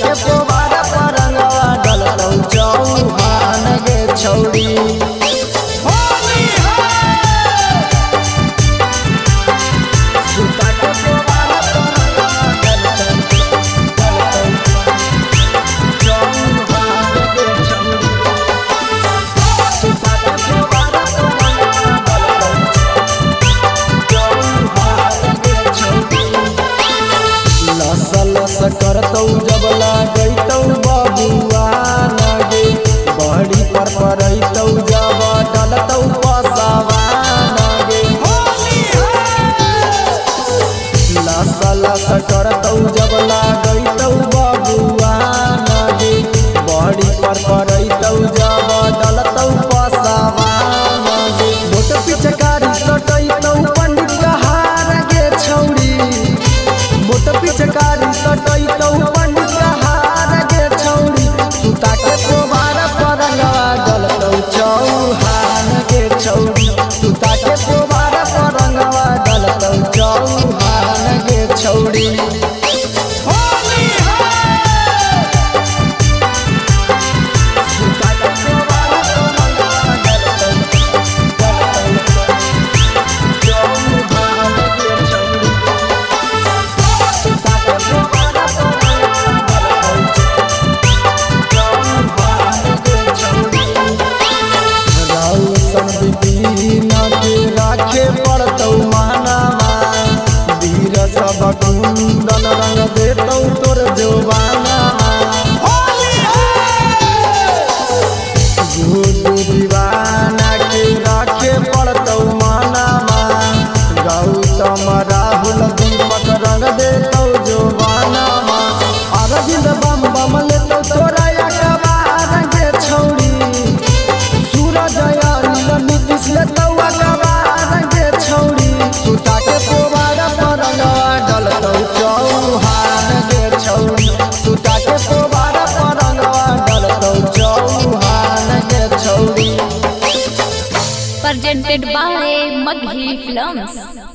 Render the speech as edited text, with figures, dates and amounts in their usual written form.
के पोबारा परंगवा डलतौ चौहान गे छौड़ी। करतौ जब लागैतौ बबुआ नगे बहड़ी पर परैतौ जब डलतौ पसावा नगे। लस लस करतौ जब लागैतौ बबुआ नगे बहड़ी पर परैतौ जब डलतौ पसावा नगे। मोट पिचकारी सटैतौ पंडित कहार गे छौड़ी। मोट पिचकारी सटैतौ पंडित कहार गे छौड़ी। सुता के पोबारा परंगवा डलतौ चौहान गे छौड़ी। सुता के पोबारा परंगवा डलतौ चौहान गे छौड़ी। राखे पड़तौ मानामा वीर सब कुंदन रंग देतौ तोर जवाना। गुड्डू दीवाना के राखे पड़तौ मानामा गौतम राहुल दीपक रंग देतौ जवाना। अरविंद बम बम लेतौ तोरा अखबार गे छौड़ी। सूरज अनिल नीतीश लेतौ अखबार गे छौड़ी। सुता के पोबारा परंगवा डलतौ चौहान गे छौड़ी। सुता के पोबारा परंगवा डलतौ चौहान गे छौड़ी। Presented by Maghi Films।